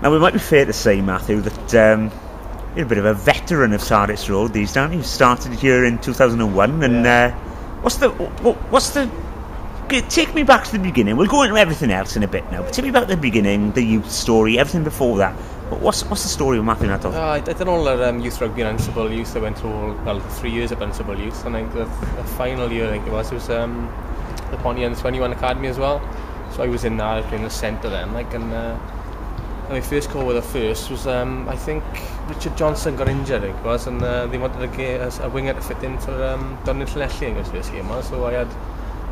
Now, it might be fair to say, Matthew, that you're a bit of a veteran of Sardis Road these days. You started here in 2001, and what's the? Take me back to the beginning. We'll go into everything else in a bit now, but take me back to the beginning, the youth story, everything before that. But what's the story of Matthew Nuthall? I did all the youth rugby and Unsable Youth. I went through 3 years of Unsable Youth, and I think the final year, I think it was the Pontypridd 21 Academy as well. So I was in there, playing the centre then, and my first call with the first was I think Richard Johnson got injured, I think it was, and they wanted to get a winger to fit in for Dunn International, I think it was first game, so I had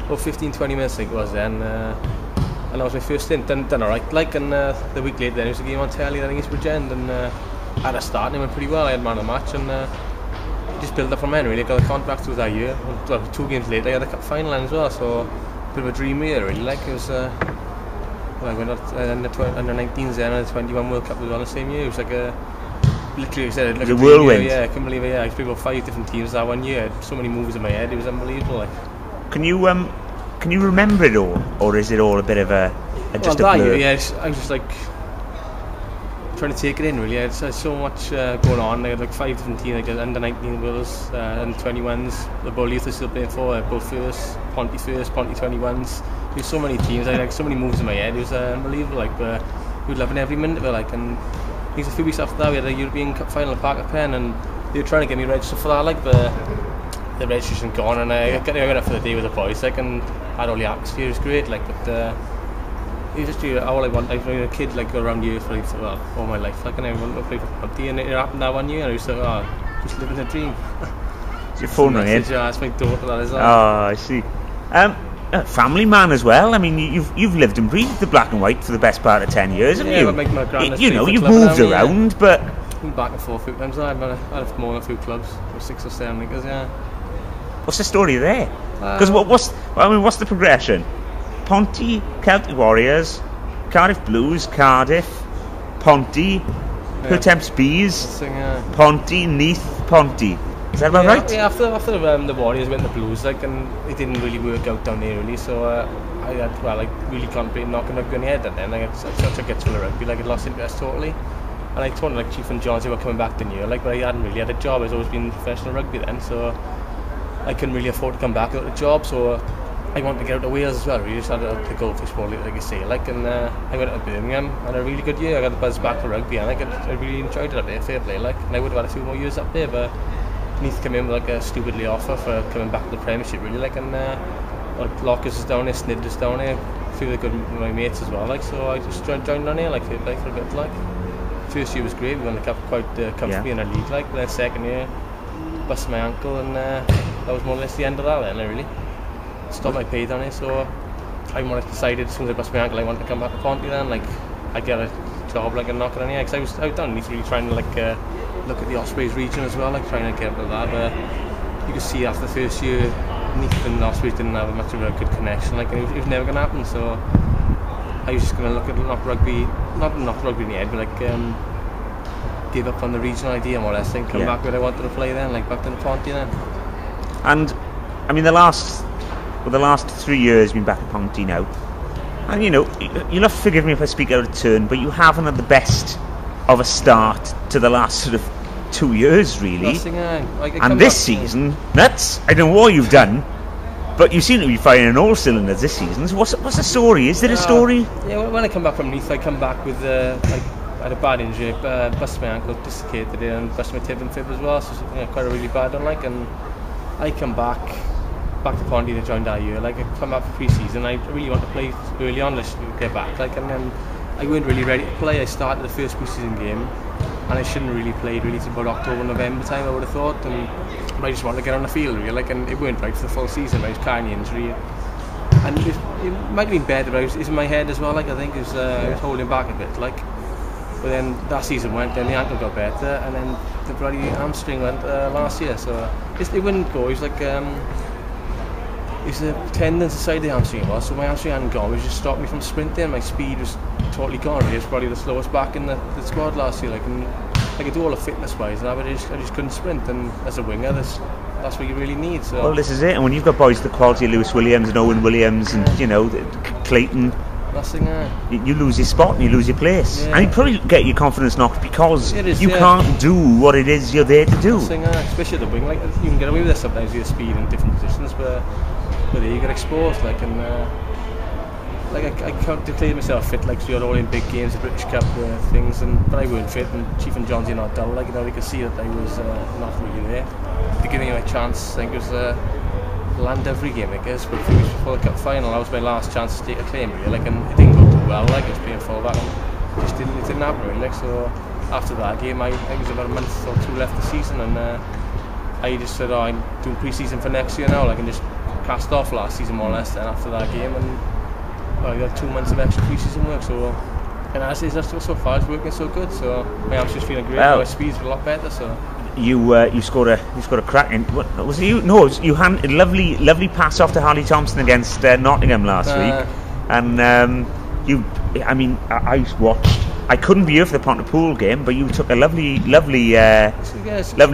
about 15-20 minutes, I think it was then, and that was my first stint. Done alright, and the week later then it was a game on telly, I think it's Bridgend, and I had a start and it went pretty well. I had man of the match, and just built up from then really. I got a contract through that year. Well, 2 games later I had a cup final then as well, so a bit of a dream year really. It was I went out under 19s then, and the 21 World Cup was on the same year. It was like literally, I said, like a whirlwind. Yeah, I couldn't believe it. Yeah, I played about 5 different teams that one year. I had so many moves in my head. It was unbelievable. Can you remember it all, or is it all a bit of a just a blur? Year, I was just trying to take it in really. I had so much going on. I had 5 different teams. I had under 19 Wills, under 21s. The Bull Youth was still playing for. Bull first, Ponty 21s. There was so many teams. I had so many moves in my head. It was unbelievable. But we were loving every minute of it. And I think a few weeks after that, we had a European Cup final at Parker Pen, and they were trying to get me registered for that. But the registration gone, and I went up for the day with the boys. And had all the acts here. It was great. But it was just all I want. I've been a kid around here for all my life. And I wanted to play for Ponty, and it happened that one year. And I was just living a dream. Is your phone ringing? Yeah, it's my daughter. That is. Oh, I see. Family man as well. I mean, you've lived and breathed the black and white for the best part of 10 years, haven't you? My granddad you've moved around, but back and forth a few times. I've had more than a few clubs, 6 or 7 because What's the story there? Because what's the progression? Ponty, Celtic Warriors, Cardiff Blues, Cardiff, Ponty, Pertemps Bees, Ponty, Neath, Ponty. Is that about right? Yeah, after the Warriors went to the Blues, and it didn't really work out down there really. So I had really contemplated knocking rugby on the head, and then I had such a gut full of rugby, I'd lost interest totally. And I told Chief and John they were coming back the year, but I hadn't really had a job. I was always been professional rugby then, so I couldn't really afford to come back without a job. So I wanted to get out to Wales as well. We just had the Goldfish Bowl, like I say, and I went out to Birmingham, and had a really good year. I got the buzz back for rugby, and I really enjoyed it up there, fair play, and I would have had a few more years up there, but Neath came in with a stupidly offer for coming back to the Premiership really, and Lockers is down there, Snid is down there, a few of my mates as well, so I just joined on here, fair play for a bit, First year was great, we won the cup quite comfortably in a league, but then second year, busted my ankle, and that was more or less the end of that then, really. Stopped my pay down here, so I decided as soon as I busted my ankle I wanted to come back to Ponty then, I'd get a job and knock it on here, because I was down in Neath really trying to look at the Ospreys region as well, trying to get up to that, but you could see after the first year Neath and Ospreys didn't have much of a good connection, it was never going to happen, so I was just going to look at not rugby in the head, but give up on the regional idea more or less, and come back where I wanted to play then, back to the Ponty then. And I mean the last 3 years been back at Ponty now, and you'll have to forgive me if I speak out of turn, but you haven't had the best of a start to the last sort of 2 years really. And this season, nuts. I don't know what you've done, but you seem to be firing all cylinders this season. So what's the story? Is there a story? Yeah, when I come back from Neath, I come back with I had a bad injury, busted my ankle, dislocated it, and busted my tib and fib as well. So quite a really bad one. And I come back to Ponty to join that year. I come back for pre-season. I really want to play early on. Let's get back. And then I weren't really ready to play. I started the first pre-season game, and I shouldn't really play till about October, November time, I would have thought. But I just wanted to get on the field, really. And it weren't right for the full season. I was carrying the injury, and it might have been better, but it was in my head as well. I think I was holding back a bit. But then that season went, then the ankle got better, and then the bloody hamstring went last year. So it wouldn't go. It was it's the tendons inside the hamstring, so my hamstring hadn't gone. It just stopped me from sprinting. My speed was totally gone. It was probably the slowest back in the squad last year. And I could do all the fitness-wise, but I just couldn't sprint. And as a winger, that's what you really need. So. Well, this is it. And when you've got boys the quality of Lewis Williams and Owen Williams and Clayton, That's the thing, you lose your spot and you lose your place. Yeah. And you probably get your confidence knocked because you yeah. can't do what it is you're there to do. That's the thing, especially at the wing. Like, you can get away with this sometimes with your speed in different positions, but there you get exposed. Like, and I can't declare myself fit. Like, so you're all in big games, the British Cup things, but I weren't fit. And Chief and Johnsy not dull. Like, they could see that I was not really there. To give me a chance, I think it was. Land every game, I guess, but 3 weeks before the cup final, that was my last chance to take a claim, really. Like, and it didn't go too well. Like, it was playing fullback, and it didn't happen, really. Like, so after that game, I think it was about a month or 2 left the season, and I just said, I'm doing pre-season for next year now. Like, and just cast off last season more or less. Then after that game, and I got 2 months of extra pre-season work. So, and as is, that's so far it's working so good. So my arm's just feeling great. My speed's a lot better. So. You scored a cracking. What was it? You? No, it was, you had a lovely pass off to Harley Thompson against Nottingham last week, and I mean, I watched. I couldn't be here for the Pontypridd game, but you took a lovely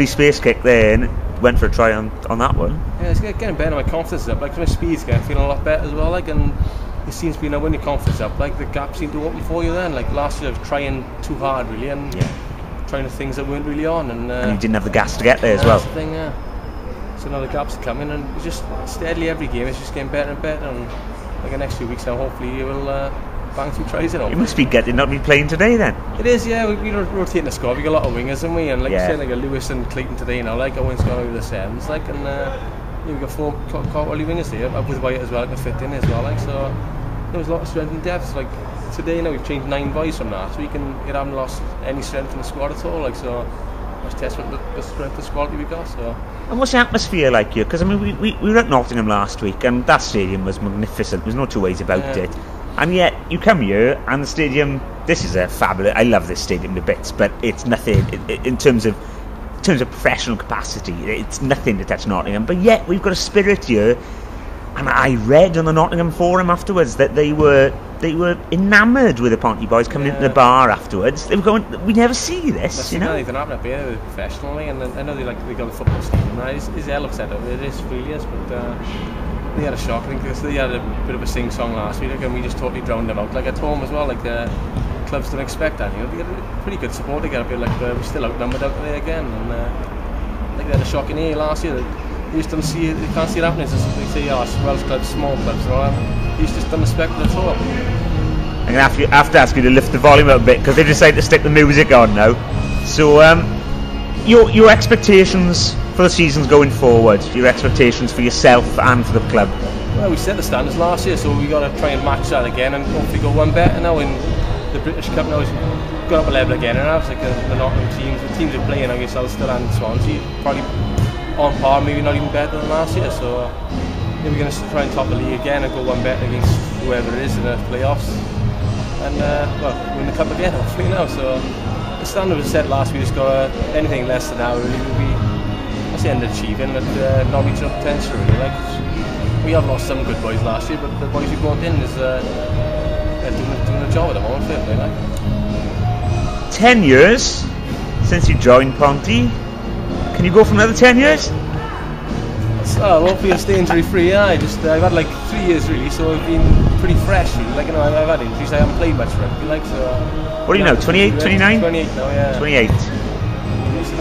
space kick there and went for a try on that one. Yeah, it's getting better. My confidence is up. Like, my speed's feeling a lot better as well. Like, and it seems to be now when your confidence is up, like the gap seemed to open for you then. Like last year, I was trying too hard really, and trying to things that weren't really on, and you didn't have the gas to get there as well. That's the thing, So now the gaps are coming, and it's just steadily every game it's just getting better and better. And like the next few weeks now, hopefully you will bang a few tries in. You must be getting not be playing today then. It is, yeah. We're rotating the squad. We got a lot of wingers, haven't we? And like you said, like a Lewis and Clayton today now. Like Owen's gone over the sevens, like, and we've got 4 quality wingers here, up with White as well, can fit in as well. Like, so there was a lot of strength and depth. Like today now we've changed 9 boys from last week, and it haven't lost any strength in the squad at all. Like, so that's testament to the strength of quality we got. So. And what's the atmosphere like here? Because I mean, we were at Nottingham last week, and that stadium was magnificent. There's no two ways about it. And yet you come here, and the stadium. This is a fabulous. I love this stadium to bits, but it's nothing in terms of professional capacity. It's nothing to touch Nottingham. But yet we've got a spirit here. And I read on the Nottingham forum afterwards that they were enamoured with the Ponty boys coming into the bar afterwards. They were going, we never see this, you know. Anything happen up here professionally, and I know they got the football stadium. His air looks at it. It is really is, but they had a shock. I think because they had a bit of a sing-song last week, and we just totally drowned them out. Like at home as well. Like clubs don't expect that. You know, they get a pretty good support. They get a bit like we're still outnumbered out there again, and like they had a shock in here last year. You just don't see it, you can't see it happening. They say, Welsh clubs, small clubs, and all that. You just don't respect it at all. I'm going to have to ask you to lift the volume up a bit, because they've decided to stick the music on now. So, your expectations for the seasons going forward, your expectations for yourself and for the club? Well, we set the standards last year, so we've got to try and match that again, and hopefully go one better now in the British Cup. Now it's gone up a level again, and it's like the Nottingham teams, the teams are playing, I guess, Ulster and Swansea, probably on par, maybe not even better than last year. So we're going to try and top the league again and go one better against whoever it is in the playoffs, and win the cup again hopefully now. So the standard was set last week. Just got anything less than that really will be that's the end of achieving, and not reaching our potential really. Like we have lost some good boys last year, but the boys we brought in is doing a job at the moment. Fair like. 10 years since you joined Ponty. Can you go for another 10 years? So hopefully I'll stay injury free. I've had like 3 years really, so I've been pretty fresh really. Like, you know, I've had injuries. I haven't played much rugby, like, so. What are you now? 28, 29? 28 now, yeah. 28. So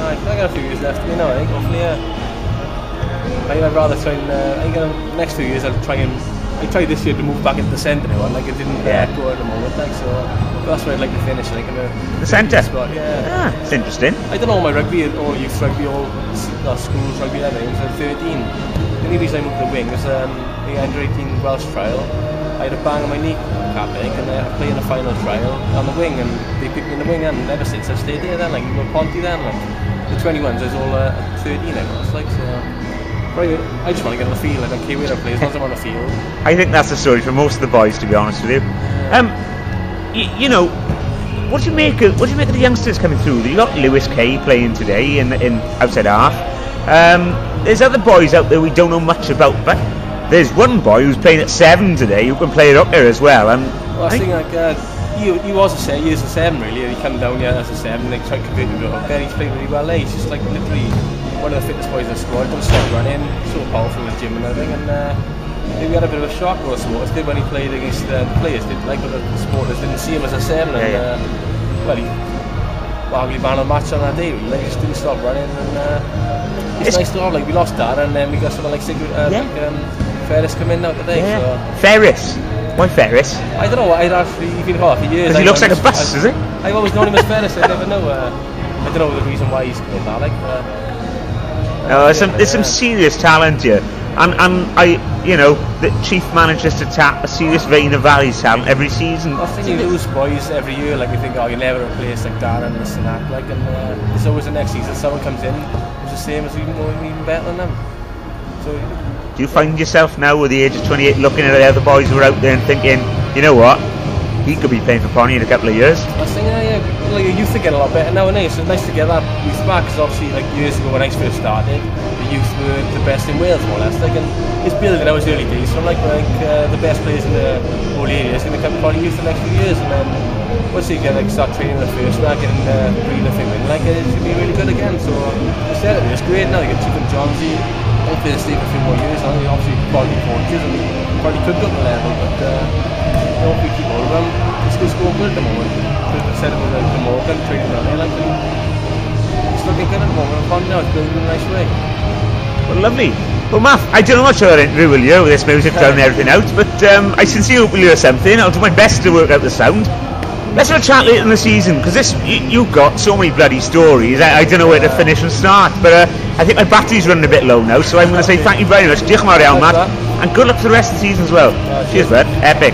I've got a few years left. You know, I think hopefully, I'd rather try and. I think next 2 years I'll try and. I tried this year to move back into the centre now, and like it didn't go at the moment. Like, so that's where I'd like to finish. Like in the centre. Yeah. It's interesting. I done all my rugby, all youth rugby, all schools rugby, everything. So 13. The only reason I moved to the wing was the under 18 Welsh trial. I had a bang on my knee cap, I think, and I played in a final trial on the wing, and they picked me in the wing, and ever since I've stayed there. Then, like, we were Ponty then, like the 21s, I was all 13. I was like, so. I just want to get on the field. I don't care where I play as long as I'm on the field. I think that's the story for most of the boys, to be honest with you. You know, what do you make of the youngsters coming through? You got Lewis Kay playing today in outside half. There's other boys out there we don't know much about, but there's one boy who's playing at 7 today who can play it up there as well. And I think like he was a 7. He is a 7 really. He came down here as a 7. They tried to convert him to a hooker. He's playing really well. He's just like literally one of the fittest boys in the squad. Doesn't stop running. So powerful in the gym and everything. And we had a bit of a shock with the supporters did when he played against the players. The supporters didn't see him as a 7. And, well, he arguably man of the match on that day. Really. He just didn't stop running. And it's nice to have. We lost that, and then we got someone like Ferris come in now today. Yeah. So. Ferris. Why Ferris? I don't know. I'd actually been for years. Because he looks like a bus, does he? I've always known him as Ferris. I never know. I don't know the reason why he's called that. There's some serious talent here, and the chief manages to tap a serious vein of Valley's talent every season. I think you lose boys every year. We think, you never replace Darren and this and that. And there's always the next season someone comes in who's the same as even better than them. So. Do you find yourself now, with the age of 28, looking at the other boys who are out there and thinking, you know what? He could be playing for Pony in a couple of years. I was thinking, the youth are getting a lot better nowadays, so it's nice to get that youth back, because obviously, years ago when I first started, the youth were the best in Wales, more or less. And it's building out its early days, so the best players in the whole area is going to come to Pony youth the next few years, and then once you get start training the first, now getting bringing the thing in, it should be really good again. So instead of it's great now. You get Chief and Johnsy. Hopefully they'll stay for a few more years. Obviously, quality coaches and probably could go up the level, but if we keep hold of them, it's just going good at the moment. Set up with the Morgan training down there, it's looking good at the moment. Fun now, it's building in a nice way. Well, lovely. Well, Matt, I don't know much about interview will you with this music down and everything out, but I sincerely hope we'll hear something. I'll do my best to work out the sound. Let's have a chat later in the season, because you've got so many bloody stories. I don't know where to finish and start, but I think my battery's running a bit low now, so I'm going to say thank you very much. Diolch yn fawr iawn, Matt, and good luck for the rest of the season as well. Cheers, bud. Epic.